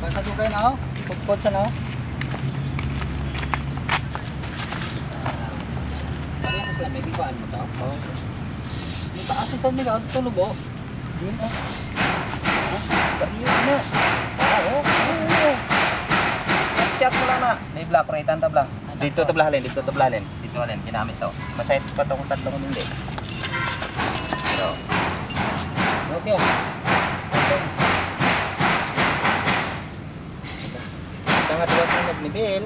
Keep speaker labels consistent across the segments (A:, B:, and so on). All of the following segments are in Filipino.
A: Sa dugay na, oh. Pupod sa na, oh. Ano yung sila, may bikuan mo to? Oo. Yung taas sa nila, ito tulobo. Yun, oh. Yun, ano? Oo.
B: Chat mo lang na. May black rate ang tabla. Dito tablahalin, dito tablahalin. Dito halin, ginamit to. Masayit pa to kung tatlong hindi. So.
A: Okay, oh.
B: Sangat duwa sa nagnibil.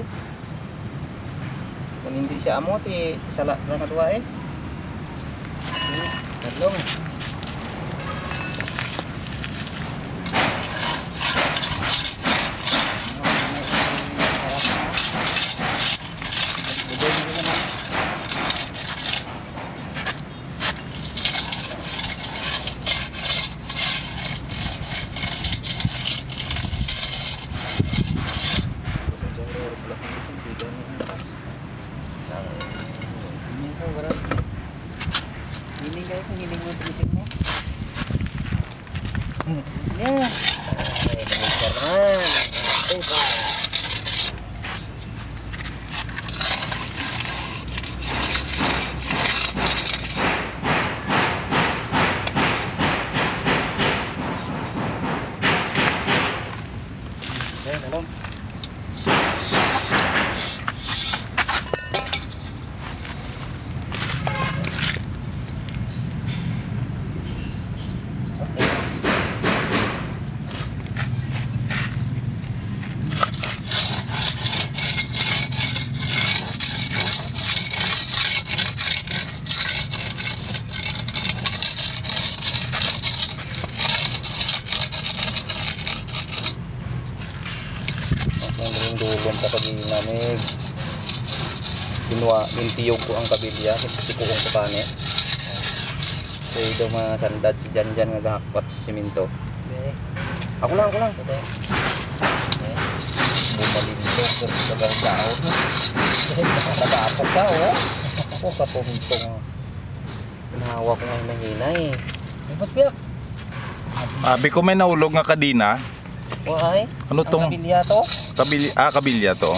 B: Kung hindi siya amuti, sala sangat duwa eh. Tatlong.
A: Hiling kayo kung hiling mo tulisin mo. Yeah.
B: Ay, nag-share naman. Ito pa. Okay, talong. Ang dulong sa pag-inamig. Intiyog ko ang kabilya, siko kong kapane. So ito mga sandad si Janjan nga gahakpat sa simento.
A: Okay.
B: Ako lang.
A: Okay.
B: Bumalindog ko sa gagawin. Nakakapag ka, oh. Ako sa puntong. Pinahawa ko ngayon na hinay.
A: Ipot piyak.
C: Abi ko may naulog nga kadina.
B: O ay?
C: Ano tong?
B: Ang kabilya to?
C: Kabilya to.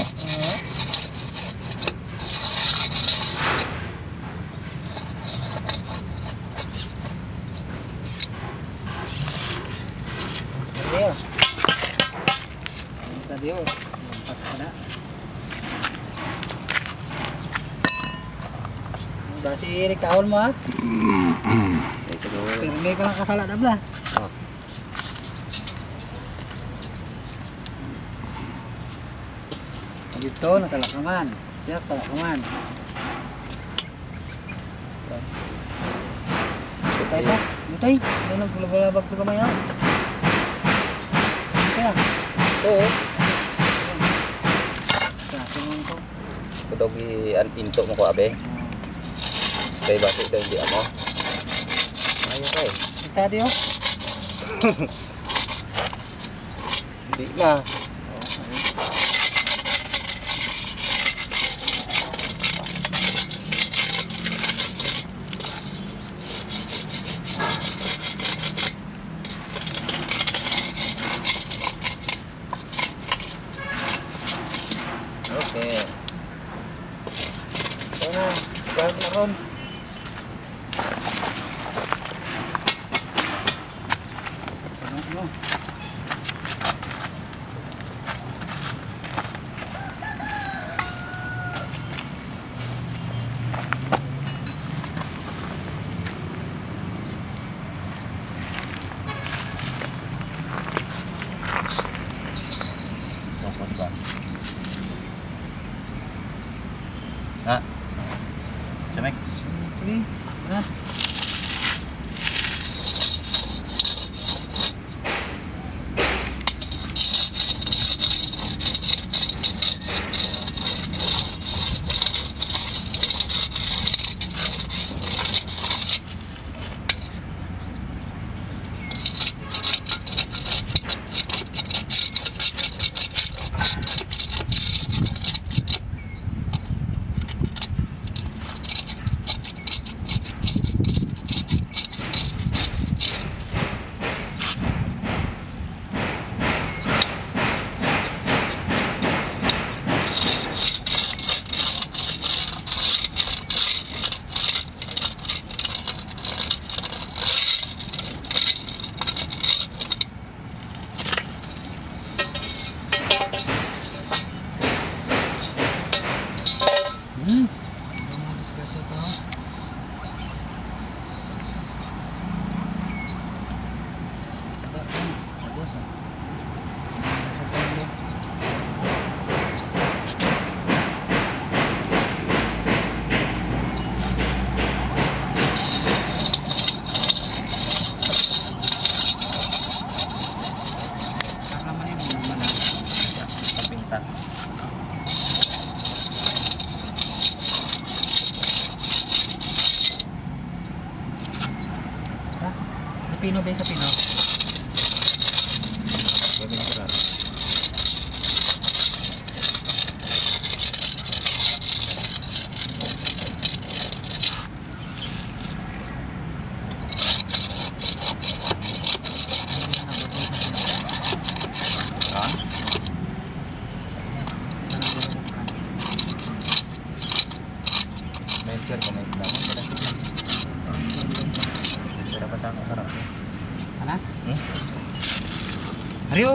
A: Ayo. Tadi oh. Lampas ka na. Udah si Eric tahun mo ha.
B: Ito doon.
A: Pirmi ka lang kasala na bla.
B: Oh.
A: Dito nasa lakaman. Siyak sa lakaman. Mutay pa. Mutay. Ano nang bulabag ko kamay ha. Kaya.
B: Oo.
A: Sa tingin ko.
B: Kudog i-antinto mo ko abe. Kay bati ito hindi ako. Ayaw kay.
A: Tadi oh.
B: Hindi na.
A: Okay. Ano, balik na ron. Ano?
B: Dapat ba? Ha? Samek? ta.
A: Ha? Sa pino ba sa pino?
B: Pwede na sila. Ha? Mentor ko may naman. Pero pa saan ang harap?
A: Ano?
B: Hmm?
A: Ariyo!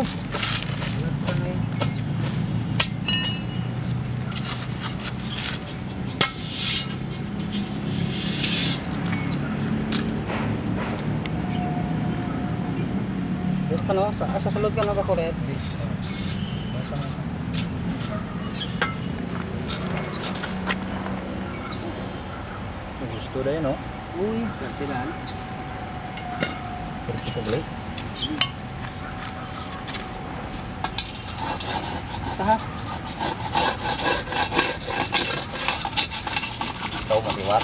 A: Ano? Sa sulod ka nakakuret?
B: Gusto na yun, no?
A: Uy, gantilan.
B: Pero ko blade.
A: Taha.
B: Ikaw matiwat.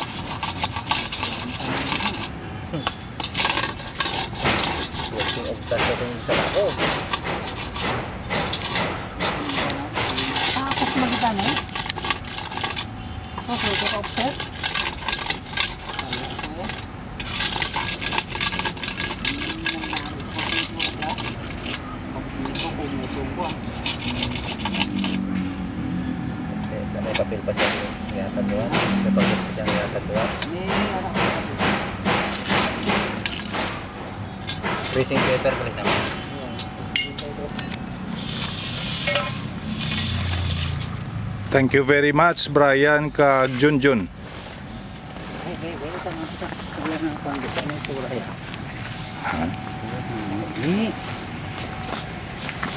B: Suwerte og tasa kong isa ako.
A: Tapos magitan eh. Okay, ko offset.
B: May papel pa siya ngayatan doon. May papel pa siya ngayatan doon. Tracing paper balik naman.
C: Thank you very much, Brian ka Junjun.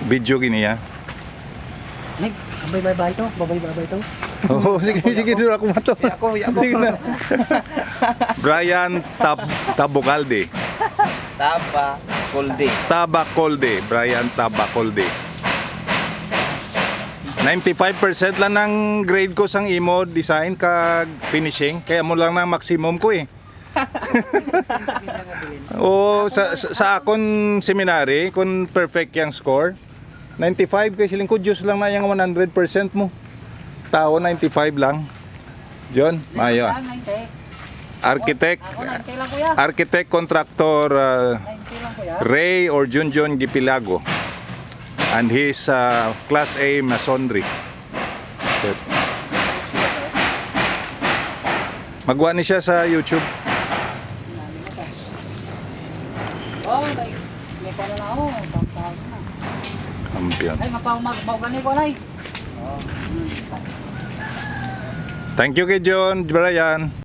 C: Video gini ya.
A: Meg, babay-babay to, babay-babay to.
C: Oh, sige, sige, dito ako mato. Sige na. Brian Tabogalde.
B: Taba, Colde.
C: Tabacolde, Brian Tabacolde. 95% lang ng grade ko sang imo design kag finishing, kaya mo lang na maximum ko eh. O sa akon seminary kung perfect yang score 95 kay siling ko Diyos lang na yung 100% mo. Tao 95 lang. John, mayo. Architect,
A: Ako 90 lang kuya.
C: architect contractor
A: 90 lang kuya.
C: Ray or Junjun Gipilago and his class A masonry. Good. Magwa ni siya sa YouTube.
A: Oh, may kono na ako. Pampahal na.
C: Kampiyon.
A: Ay, mapaugan ko nay. Oh.
C: Thank you kay John, Brian.